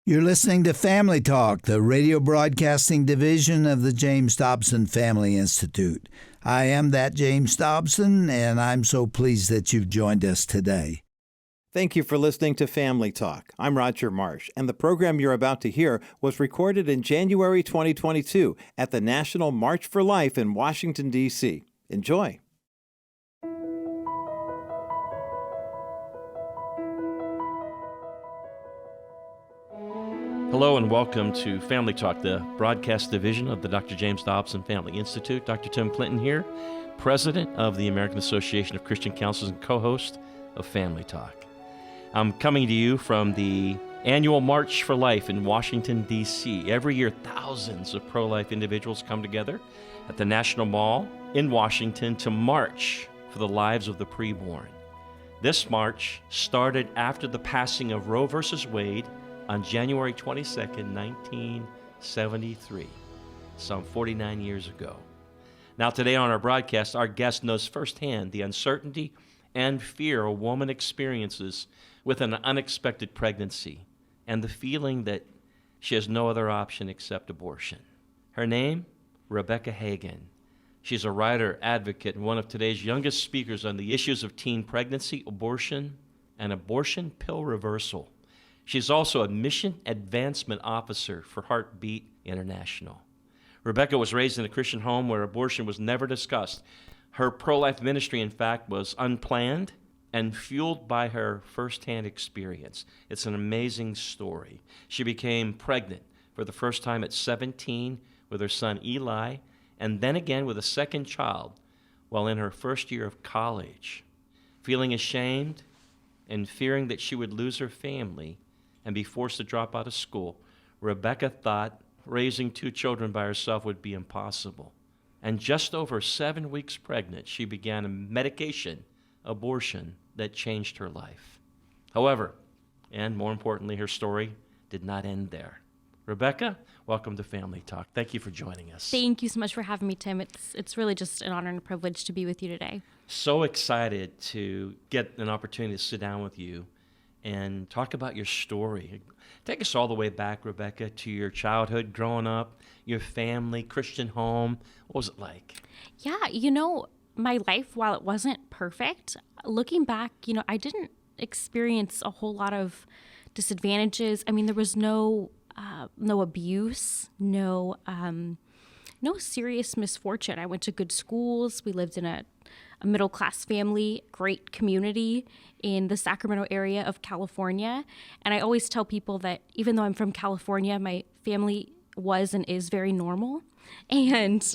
You're listening to Family Talk, the radio broadcasting division of the James Dobson Family Institute. I am that James Dobson, and I'm so pleased that you've joined us today. Thank you for listening to Family Talk. I'm Roger Marsh, and the program you're about to hear was recorded in January 2022 at the National March for Life in Washington, D.C. Enjoy. Hello and welcome to Family Talk, the broadcast division of the Dr. James Dobson Family Institute. Dr. Tim Clinton here, president of the American Association of Christian Counselors and co-host of Family Talk. I'm coming to you from the annual March for Life in Washington, D.C. Every year, thousands of pro-life individuals come together at the National Mall in Washington to march for the lives of the preborn. This march started after the passing of Roe v. Wade on January 22nd, 1973, some 49 years ago. Now today on our broadcast, our guest knows firsthand the uncertainty and fear a woman experiences with an unexpected pregnancy and the feeling that she has no other option except abortion. Her name, Rebekah Hagan. She's a writer, advocate, and one of today's youngest speakers on the issues of teen pregnancy, abortion, and abortion pill reversal. She's also a Mission Advancement Officer for Heartbeat International. Rebekah was raised in a Christian home where abortion was never discussed. Her pro-life ministry, in fact, was unplanned and fueled by her firsthand experience. It's an amazing story. She became pregnant for the first time at 17 with her son Eli, and then again with a second child while in her first year of college. Feeling ashamed and fearing that she would lose her family and be forced to drop out of school, Rebekah thought raising two children by herself would be impossible. And just over 7 weeks pregnant, she began a medication abortion that changed her life. However, and more importantly, her story did not end there. Rebekah, welcome to Family Talk. Thank you for joining us. Thank you so much for having me, Tim. It's really just an honor and a privilege to be with you today. So excited to get an opportunity to sit down with you and talk about your story. Take us all the way back, Rebekah, to your childhood, growing up, your family, Christian home. What was it like? Yeah, my life, while it wasn't perfect, looking back, I didn't experience a whole lot of disadvantages. I mean, there was no abuse, no serious misfortune. I went to good schools. We lived in a middle-class family, great community in the Sacramento area of California. And I always tell people that even though I'm from California, my family was and is very normal. And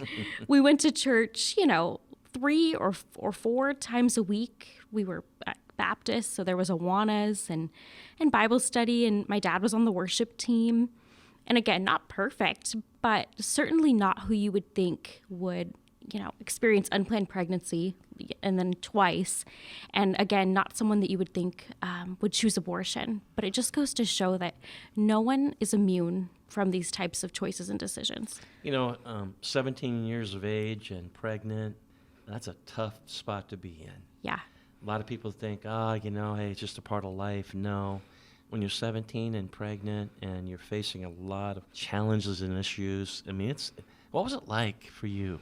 we went to church, 3 or 4 times a week. We were Baptist, so there was Awanas and Bible study, and my dad was on the worship team. And again, not perfect, but certainly not who you would think would experience unplanned pregnancy and then twice. And again, not someone that you would think would choose abortion. But it just goes to show that no one is immune from these types of choices and decisions. 17 years of age and pregnant, that's a tough spot to be in. Yeah. A lot of people think, hey, it's just a part of life. No. When you're 17 and pregnant and you're facing a lot of challenges and issues, what was it like for you?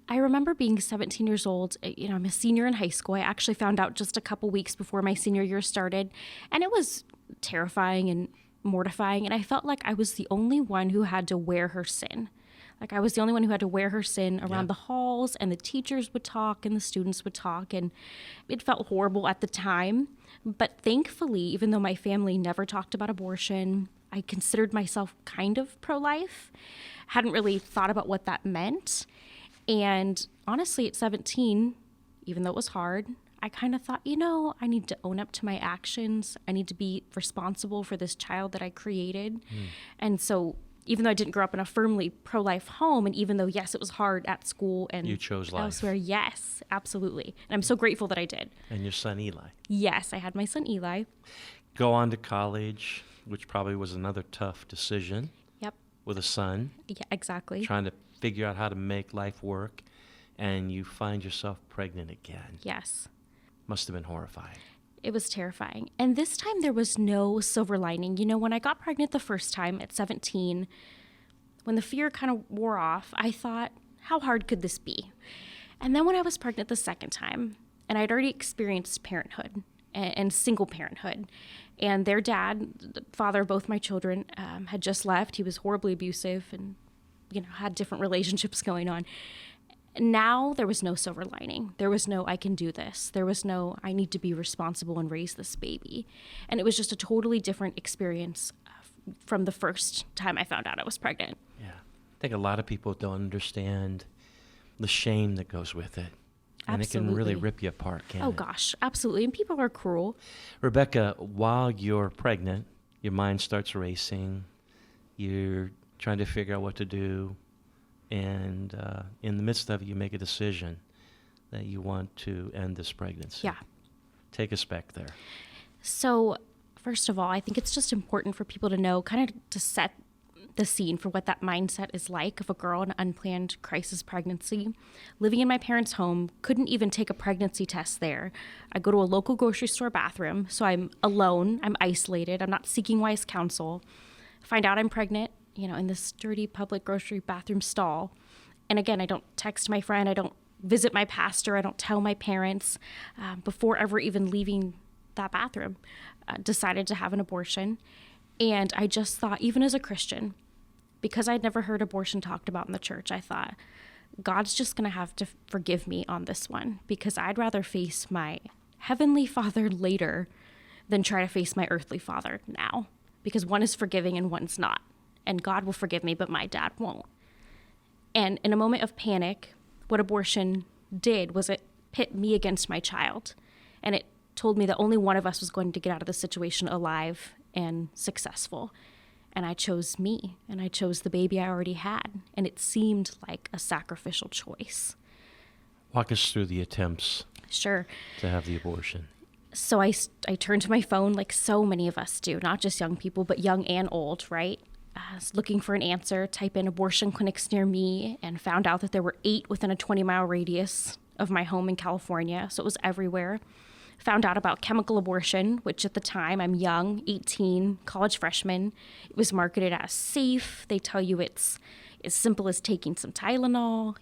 I remember being 17 years old. I'm a senior in high school. I actually found out just a couple weeks before my senior year started, and it was terrifying and mortifying, and I felt like I was the only one who had to wear her sin. Like I was the only one who had to wear her sin around the halls, and the teachers would talk and the students would talk, and it felt horrible at the time. But thankfully, even though my family never talked about abortion, I considered myself kind of pro-life, hadn't really thought about what that meant. And honestly, at 17, even though it was hard, I kind of thought, I need to own up to my actions. I need to be responsible for this child that I created. And so even though I didn't grow up in a firmly pro-life home, and even though, yes, it was hard at school and you chose life. Elsewhere, yes, absolutely. And I'm so grateful that I did. And your son, Eli. Yes, I had my son, Eli. Go on to college, which probably was another tough decision. Yep. With a son. Yeah, exactly. Trying to figure out how to make life work, and you find yourself pregnant again. Yes. Must have been horrifying. It was terrifying. And this time there was no silver lining. You know, when I got pregnant the first time at 17, when the fear kind of wore off, I thought, how hard could this be? And then when I was pregnant the second time, and I'd already experienced parenthood and single parenthood, and their dad, the father of both my children, had just left. He was horribly abusive and, had different relationships going on. Now there was no silver lining. There was no, I can do this. There was no, I need to be responsible and raise this baby. And it was just a totally different experience from the first time I found out I was pregnant. Yeah. I think a lot of people don't understand the shame that goes with it. And Absolutely. It can really rip you apart, can't it? Oh, gosh, absolutely. And people are cruel. Rebekah, while you're pregnant, your mind starts racing. You're trying to figure out what to do. And in the midst of it, you make a decision that you want to end this pregnancy. Yeah. Take us back there. So, first of all, I think it's just important for people to know, kind of to set the scene for what that mindset is like of a girl in an unplanned crisis pregnancy. Living in my parents' home, couldn't even take a pregnancy test there. I go to a local grocery store bathroom, so I'm alone, I'm isolated, I'm not seeking wise counsel. Find out I'm pregnant, in this dirty public grocery bathroom stall. And again, I don't text my friend, I don't visit my pastor, I don't tell my parents before ever even leaving that bathroom. Decided to have an abortion. And I just thought, even as a Christian, because I'd never heard abortion talked about in the church, I thought, God's just going to have to forgive me on this one, because I'd rather face my heavenly father later than try to face my earthly father now, because one is forgiving and one's not. And God will forgive me, but my dad won't. And in a moment of panic, what abortion did was it pit me against my child. And it told me that only one of us was going to get out of the situation alive and successful. And I chose me, and I chose the baby I already had. And it seemed like a sacrificial choice. Walk us through the attempts Sure. to have the abortion. So I turned to my phone like so many of us do, not just young people, but young and old, right? Looking for an answer, type in abortion clinics near me, and found out that there were 8 within a 20-mile radius of my home in California, so it was everywhere. Found out about chemical abortion, which at the time, I'm young, 18, college freshman. It was marketed as safe. They tell you it's as simple as taking some Tylenol.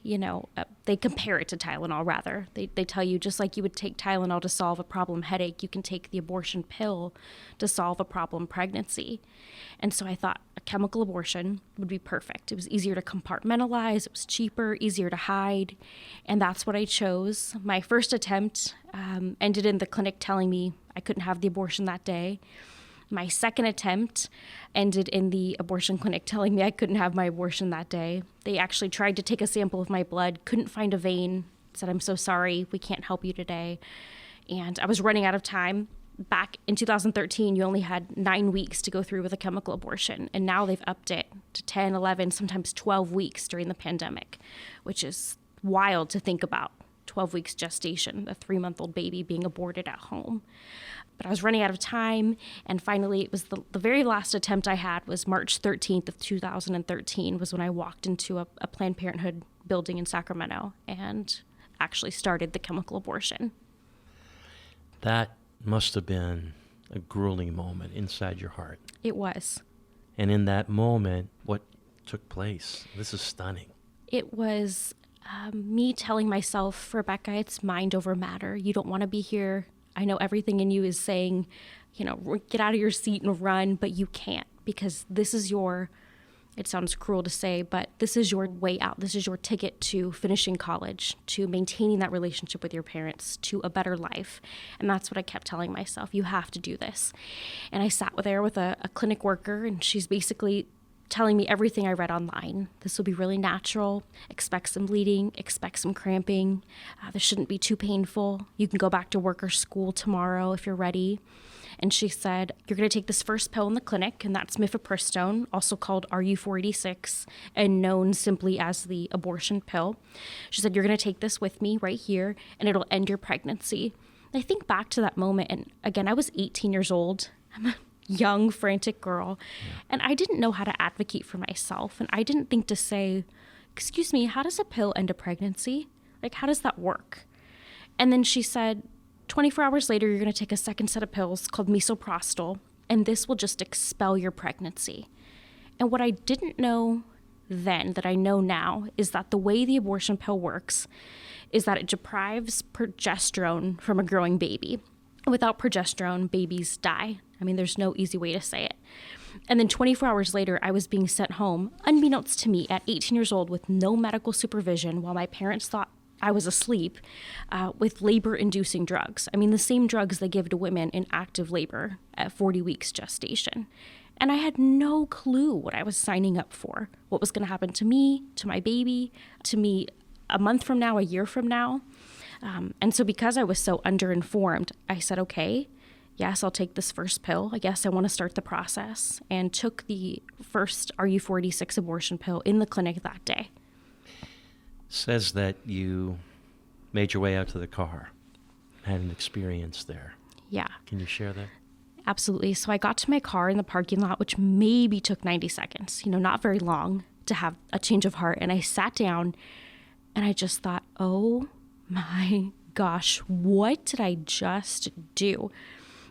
They compare it to Tylenol, rather. They tell you just like you would take Tylenol to solve a problem headache, you can take the abortion pill to solve a problem pregnancy. And so I thought a chemical abortion would be perfect. It was easier to compartmentalize, it was cheaper, easier to hide, and that's what I chose. My first attempt ended in the clinic telling me I couldn't have the abortion that day. My second attempt ended in the abortion clinic telling me I couldn't have my abortion that day. They actually tried to take a sample of my blood, couldn't find a vein, said, "I'm so sorry, we can't help you today." And I was running out of time. Back in 2013, you only had 9 weeks to go through with a chemical abortion. And now they've upped it to 10, 11, sometimes 12 weeks during the pandemic, which is wild to think about. 12 weeks gestation, a 3-month-old baby being aborted at home. But I was running out of time, and finally it was the very last attempt I had was March 13th of 2013 was when I walked into a Planned Parenthood building in Sacramento and actually started the chemical abortion. That must have been a grueling moment inside your heart. It was. And in that moment, what took place? This is stunning. It was me telling myself, Rebekah, it's mind over matter. You don't want to be here. I know everything in you is saying, get out of your seat and run, but you can't, because this is it sounds cruel to say, but this is your way out. This is your ticket to finishing college, to maintaining that relationship with your parents, to a better life. And that's what I kept telling myself. You have to do this. And I sat there with a clinic worker, and she's basically telling me everything I read online. This will be really natural. Expect some bleeding, expect some cramping. This shouldn't be too painful. You can go back to work or school tomorrow if you're ready. And she said, you're going to take this first pill in the clinic, and that's mifepristone, also called RU486, and known simply as the abortion pill. She said, you're going to take this with me right here, and it'll end your pregnancy. And I think back to that moment, and again, I was 18 years old. I'm a young, frantic girl, and I didn't know how to advocate for myself, and I didn't think to say, excuse me, how does a pill end a pregnancy? Like, how does that work? And then she said, 24 hours later, you're going to take a second set of pills called misoprostol, and this will just expel your pregnancy. And what I didn't know then that I know now is that the way the abortion pill works is that it deprives progesterone from a growing baby. Without progesterone, babies die. I mean, there's no easy way to say it. And then 24 hours later, I was being sent home, unbeknownst to me, at 18 years old with no medical supervision while my parents thought I was asleep, with labor-inducing drugs. I mean, the same drugs they give to women in active labor at 40 weeks gestation. And I had no clue what I was signing up for, what was going to happen to me, to my baby, to me a month from now, a year from now. And so because I was so underinformed, I said, okay, yes, I'll take this first pill. I guess I want to start the process, and took the first RU46 abortion pill in the clinic that day. Says that you made your way out to the car, had an experience there. Yeah. Can you share that? Absolutely. So I got to my car in the parking lot, which maybe took 90 seconds, not very long to have a change of heart. And I sat down and I just thought, oh my gosh, what did I just do?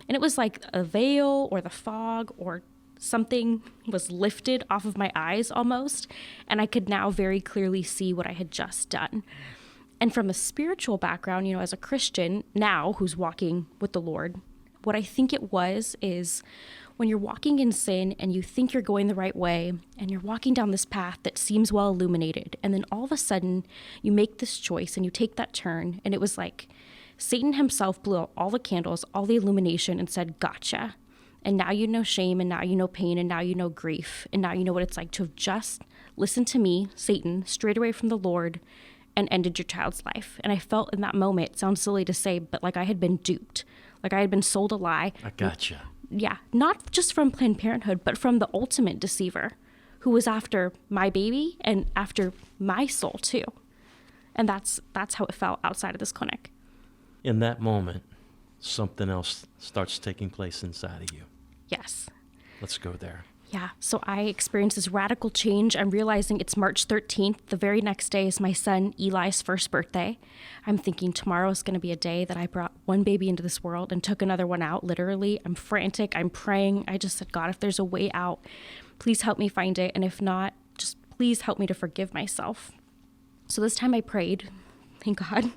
And it was like a veil or the fog or something was lifted off of my eyes almost. And I could now very clearly see what I had just done. And from a spiritual background, as a Christian now who's walking with the Lord, what I think it was is when you're walking in sin and you think you're going the right way and you're walking down this path that seems well illuminated, and then all of a sudden you make this choice and you take that turn, and it was like Satan himself blew out all the candles, all the illumination, and said, gotcha. And now you know shame, and now you know pain, and now you know grief, and now you know what it's like to have just listened to me, Satan, straight away from the Lord, and ended your child's life. And I felt in that moment, it sounds silly to say, but like I had been duped. Like I had been sold a lie. I gotcha. Yeah, not just from Planned Parenthood, but from the ultimate deceiver who was after my baby and after my soul too. And that's how it felt outside of this clinic. In that moment, something else starts taking place inside of you. Yes. Let's go there. Yeah, so I experienced this radical change. I'm realizing it's March 13th. The very next day is my son Eli's first birthday. I'm thinking tomorrow is going to be a day that I brought one baby into this world and took another one out, literally. I'm frantic. I'm praying. I just said, God, if there's a way out, please help me find it. And if not, just please help me to forgive myself. So this time I prayed, thank God.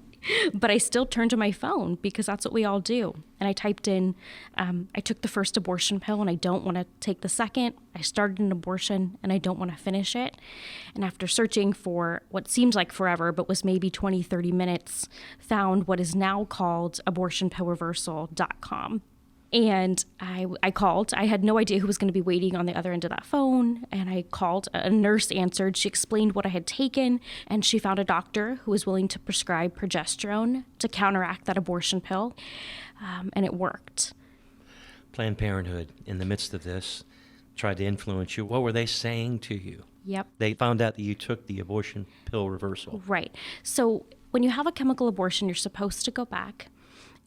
But I still turned to my phone because that's what we all do. And I typed in, I took the first abortion pill and I don't want to take the second. I started an abortion and I don't want to finish it. And after searching for what seemed like forever, but was maybe 20, 30 minutes, found what is now called abortionpillreversal.com. And I called. I had no idea who was going to be waiting on the other end of that phone. And I called. A nurse answered. She explained what I had taken. And she found a doctor who was willing to prescribe progesterone to counteract that abortion pill. And it worked. Planned Parenthood, in the midst of this, tried to influence you. What were they saying to you? Yep. They found out that you took the abortion pill reversal. Right. So when you have a chemical abortion, you're supposed to go back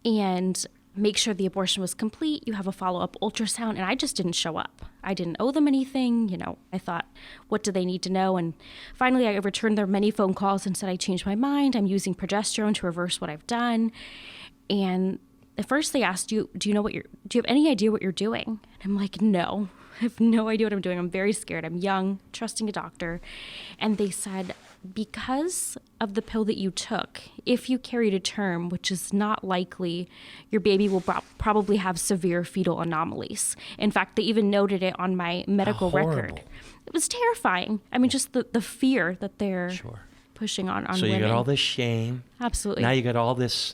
and make sure the abortion was complete. You have a follow-up ultrasound, and I just didn't show up. I didn't owe them anything. I thought, what do they need to know? And finally, I returned their many phone calls and said, I changed my mind. I'm using progesterone to reverse what I've done. And at first they asked, do you have any idea what you're doing? And I'm like, no, I have no idea what I'm doing. I'm very scared. I'm young, trusting a doctor. And they said, because of the pill that you took, if you carry to term, which is not likely, your baby will probably have severe fetal anomalies. In fact, they even noted it on my medical record. It was terrifying. I mean, just the fear that they're pushing on so women. You got all this shame. Absolutely. Now you got all this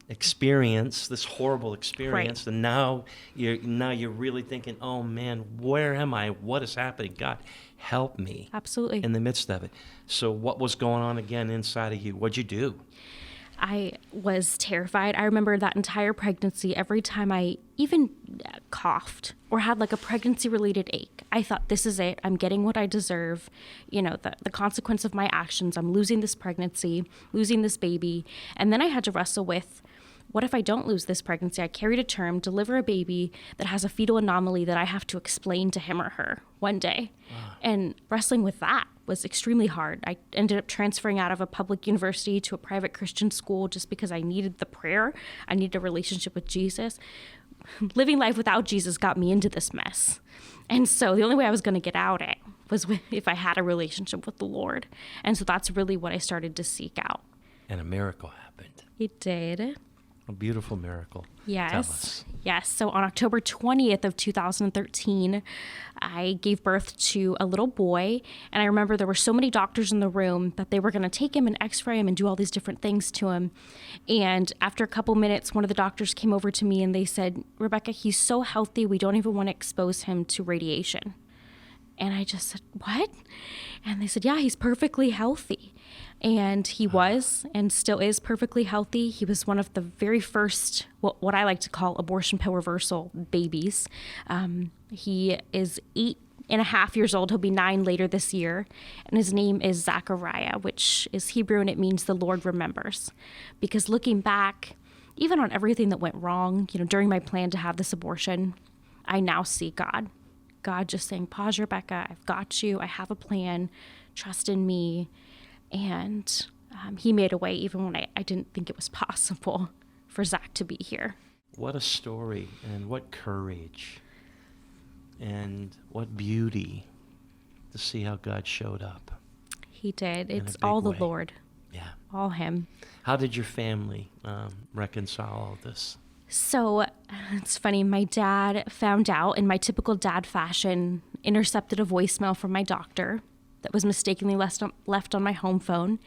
experience, this horrible experience, right. And now you're really thinking, oh man, where am I? What is happening? God, help me. Absolutely. In the midst of it. So what was going on again inside of you? What'd you do? I was terrified. I remember that entire pregnancy, every time I even coughed or had like a pregnancy-related ache, I thought, this is it. I'm getting what I deserve. The consequence of my actions. I'm losing this pregnancy, losing this baby. And then I had to wrestle with, what if I don't lose this pregnancy? I carry to term, deliver a baby that has a fetal anomaly that I have to explain to him or her one day. Wow. And wrestling with that was extremely hard. I ended up transferring out of a public university to a private Christian school just because I needed the prayer. I needed a relationship with Jesus. Living life without Jesus got me into this mess. And so the only way I was going to get out of it was if I had a relationship with the Lord. And so that's really what I started to seek out. And a miracle happened. It did. A beautiful miracle. Yes. Tell us. Yes. So on October 20th of 2013, I gave birth to a little boy. And I remember there were so many doctors in the room that they were going to take him and x-ray him and do all these different things to him. And after a couple minutes, one of the doctors came over to me and they said, "Rebekah, he's so healthy, we don't even want to expose him to radiation." And I just said, "What?" And they said, "Yeah, he's perfectly healthy." And he was and still is perfectly healthy. He was one of the very first, what I like to call abortion pill reversal babies. He is 8.5 years old. He'll be 9 later this year. And his name is Zachariah, which is Hebrew, and it means the Lord remembers. Because looking back, even on everything that went wrong, during my plan to have this abortion, I now see God just saying, "Pause, Rebekah, I've got you. I have a plan. Trust in me." And he made a way even when I didn't think it was possible for Zach to be here. What a story, and what courage, and what beauty to see how God showed up. He did. It's all the Lord. Yeah. All him. How did your family reconcile all this? So it's funny. My dad found out, in my typical dad fashion, intercepted a voicemail from my doctor that was mistakenly left on my home phone.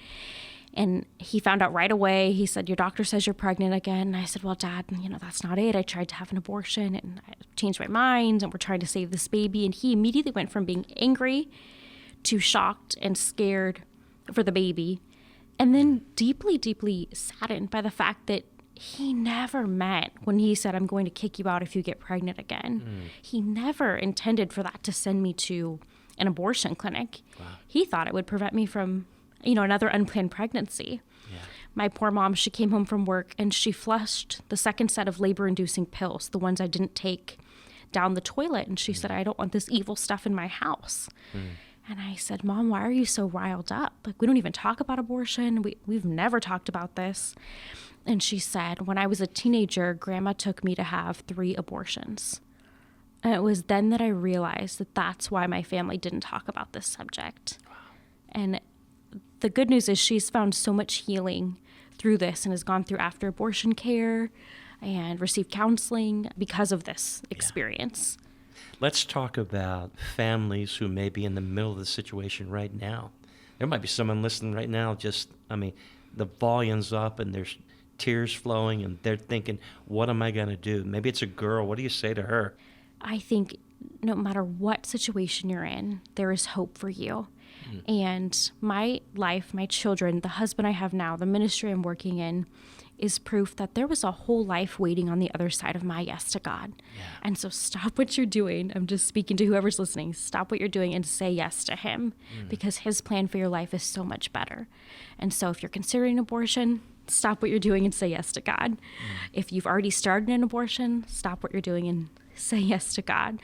And he found out right away. He said, "Your doctor says you're pregnant again." And I said, "Well, Dad, that's not it. I tried to have an abortion and I changed my mind and we're trying to save this baby." And he immediately went from being angry to shocked and scared for the baby. And then deeply, deeply saddened by the fact that he never meant when he said, "I'm going to kick you out if you get pregnant again." He never intended for that to send me to an abortion clinic. Wow. He thought it would prevent me from, another unplanned pregnancy. Yeah. My poor mom, she came home from work and she flushed the second set of labor-inducing pills, the ones I didn't take, down the toilet. And she said, "I don't want this evil stuff in my house." And I said, "Mom, why are you so riled up? We don't even talk about abortion. We've never talked about this." And she said, "When I was a teenager, Grandma took me to have 3 abortions." And it was then that I realized that that's why my family didn't talk about this subject. Wow. And the good news is she's found so much healing through this and has gone through after abortion care and received counseling because of this experience. Yeah. Let's talk about families who may be in the middle of the situation right now. There might be someone listening right now, the volume's up and there's tears flowing and they're thinking, what am I going to do? Maybe it's a girl. What do you say to her? I think no matter what situation you're in, there is hope for you. And my life, my children, the husband I have now, the ministry I'm working in, is proof that there was a whole life waiting on the other side of my yes to God. Yeah. And so stop what you're doing. I'm just speaking to whoever's listening. Stop what you're doing and say yes to him because his plan for your life is so much better. And so if you're considering abortion, stop what you're doing and say yes to God. If you've already started an abortion, stop what you're doing and say yes to God.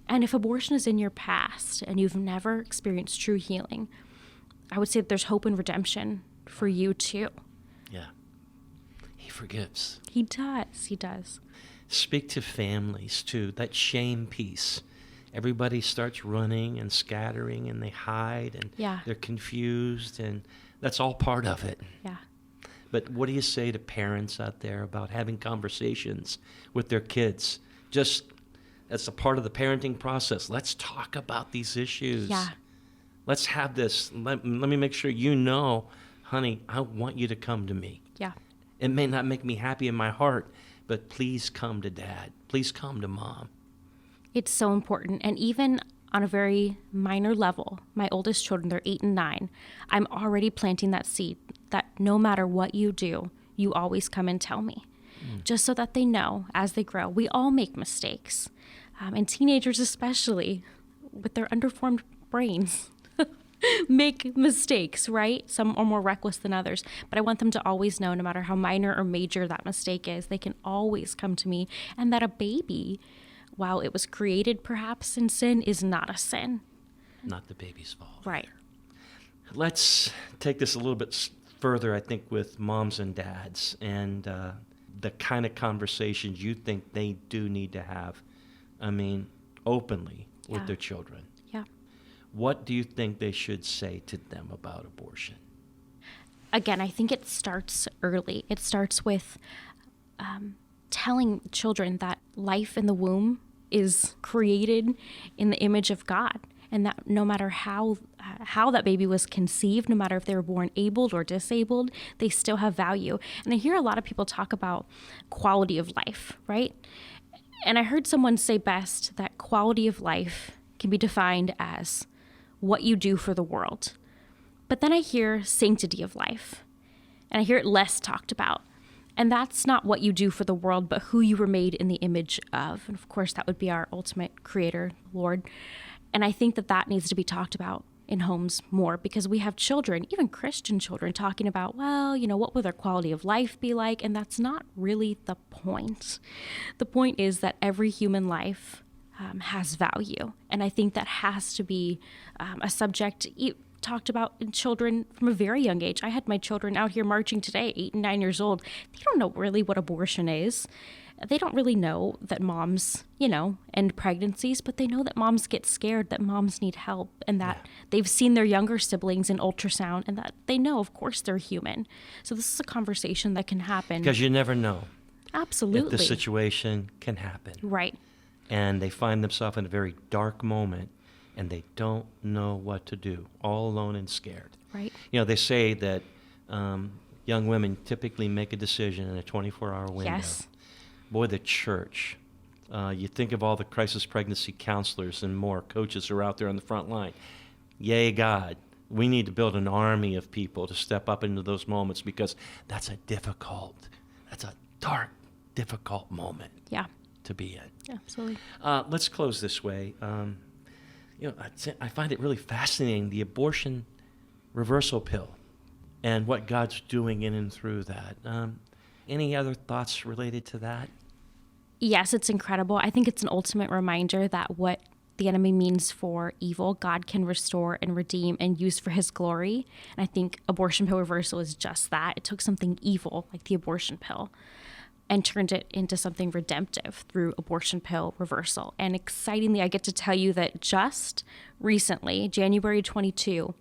And if abortion is in your past and you've never experienced true healing, I would say that there's hope and redemption for you too. Yeah. He forgives. He does. He does. Speak to families too. That shame piece. Everybody starts running and scattering and they hide and they're confused, and that's all part of it. Yeah. But what do you say to parents out there about having conversations with their kids? Just as a part of the parenting process, let's talk about these issues. Yeah. Let's have this. Let me make sure honey, I want you to come to me. Yeah. It may not make me happy in my heart, but please come to Dad. Please come to Mom. It's so important. And even on a very minor level, my oldest children, they're 8 and 9, I'm already planting that seed that no matter what you do, you always come and tell me. Just so that they know as they grow, we all make mistakes. And teenagers especially, with their underformed brains. make mistakes, right? Some are more reckless than others. But I want them to always know, no matter how minor or major that mistake is, they can always come to me. And that a baby, while it was created perhaps in sin, is not a sin. Not the baby's fault. Right. Let's take this a little bit further, I think, with moms and dads and the kind of conversations you think they do need to have, openly with their children. Yeah. What do you think they should say to them about abortion? Again, I think it starts early. It starts with telling children that life in the womb is created in the image of God, and that no matter how that baby was conceived, no matter if they were born abled or disabled, they still have value. And I hear a lot of people talk about quality of life, right? And I heard someone say best that quality of life can be defined as what you do for the world. But then I hear sanctity of life, and I hear it less talked about. And that's not what you do for the world, but who you were made in the image of. And of course, that would be our ultimate creator, Lord. And I think that needs to be talked about in homes more, because we have children, even Christian children, talking about, well, what will their quality of life be like? And that's not really the point. The point is that every human life has value. And I think that has to be a subject talked about in children from a very young age. I had my children out here marching today, 8 and 9 years old. They don't know really what abortion is. They don't really know that moms, end pregnancies, but they know that moms get scared, that moms need help, and that they've seen their younger siblings in ultrasound, and that they know, of course, they're human. So this is a conversation that can happen. Because you never know. Absolutely. If the situation can happen. Right. And they find themselves in a very dark moment, and they don't know what to do, all alone and scared. Right. They say that young women typically make a decision in a 24-hour window. Yes. Boy, the church. You think of all the crisis pregnancy counselors and more coaches who are out there on the front line. Yay, God. We need to build an army of people to step up into those moments, because that's a dark, difficult moment to be in. Absolutely. Let's close this way. I find it really fascinating, the abortion reversal pill and what God's doing in and through that. Any other thoughts related to that? Yes, it's incredible. I think it's an ultimate reminder that what the enemy means for evil, God can restore and redeem and use for his glory. And I think abortion pill reversal is just that. It took something evil, like the abortion pill, and turned it into something redemptive through abortion pill reversal. And excitingly, I get to tell you that just recently, January 22,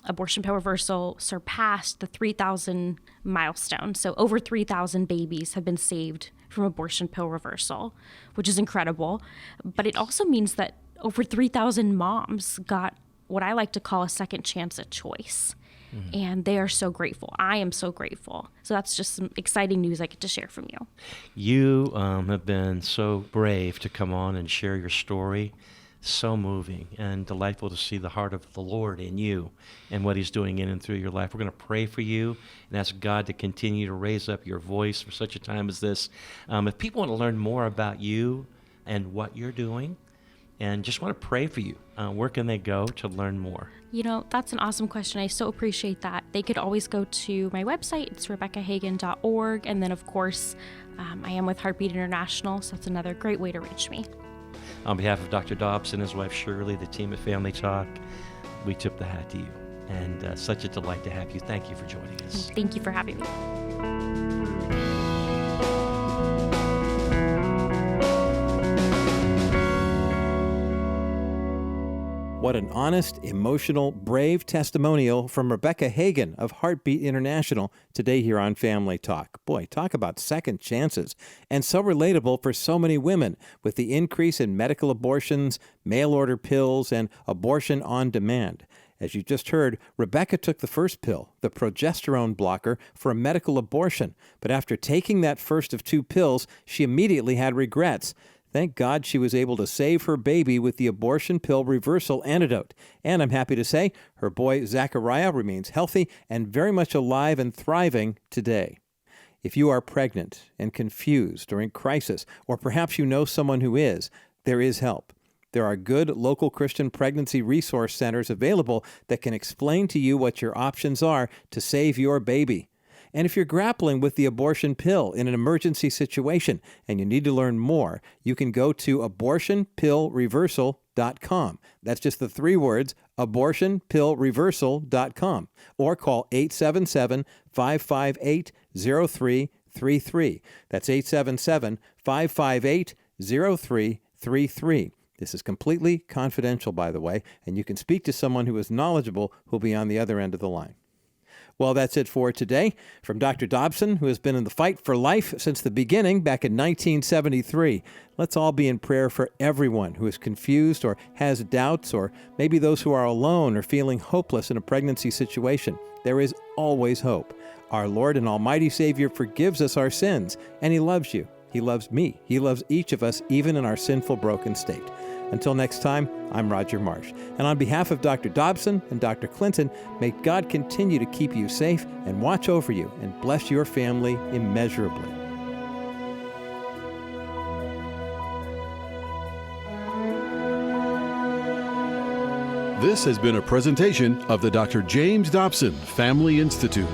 abortion pill reversal surpassed the 3,000 milestone. So over 3,000 babies have been saved from abortion pill reversal, which is incredible. But it also means that over 3,000 moms got what I like to call a second chance at choice. Mm-hmm. And they are so grateful. I am so grateful. So that's just some exciting news I get to share from you. You have been so brave to come on and share your story. So moving and delightful to see the heart of the Lord in you and what he's doing in and through your life. We're going to pray for you and ask God to continue to raise up your voice for such a time as this. If people want to learn more about you and what you're doing and just want to pray for you, where can they go to learn more? That's an awesome question. I so appreciate that. They could always go to my website. It's RebekahHagan.org. And then, of course, I am with Heartbeat International, so that's another great way to reach me. On behalf of Dr. Dobbs and his wife Shirley, the team at Family Talk, we tip the hat to you. And such a delight to have you. Thank you for joining us. Thank you for having me. What an honest, emotional, brave testimonial from Rebekah Hagan of Heartbeat International today here on Family Talk. Boy, talk about second chances. And so relatable for so many women with the increase in medical abortions, mail-order pills, and abortion on demand. As you just heard, Rebekah took the first pill, the progesterone blocker, for a medical abortion. But after taking that first of 2 pills, she immediately had regrets. Thank God she was able to save her baby with the abortion pill reversal antidote. And I'm happy to say her boy Zachariah remains healthy and very much alive and thriving today. If you are pregnant and confused or in crisis, or perhaps you know someone who is, there is help. There are good local Christian pregnancy resource centers available that can explain to you what your options are to save your baby. And if you're grappling with the abortion pill in an emergency situation and you need to learn more, you can go to abortionpillreversal.com. That's just the 3 words, abortionpillreversal.com, or call 877-558-0333. That's 877-558-0333. This is completely confidential, by the way, and you can speak to someone who is knowledgeable who'll be on the other end of the line. Well, that's it for today. From Dr. Dobson, who has been in the fight for life since the beginning back in 1973, let's all be in prayer for everyone who is confused or has doubts, or maybe those who are alone or feeling hopeless in a pregnancy situation. There is always hope. Our Lord and Almighty Savior forgives us our sins, and He loves you. He loves me. He loves each of us, even in our sinful, broken state. Until next time, I'm Roger Marsh. And on behalf of Dr. Dobson and Dr. Clinton, may God continue to keep you safe and watch over you and bless your family immeasurably. This has been a presentation of the Dr. James Dobson Family Institute.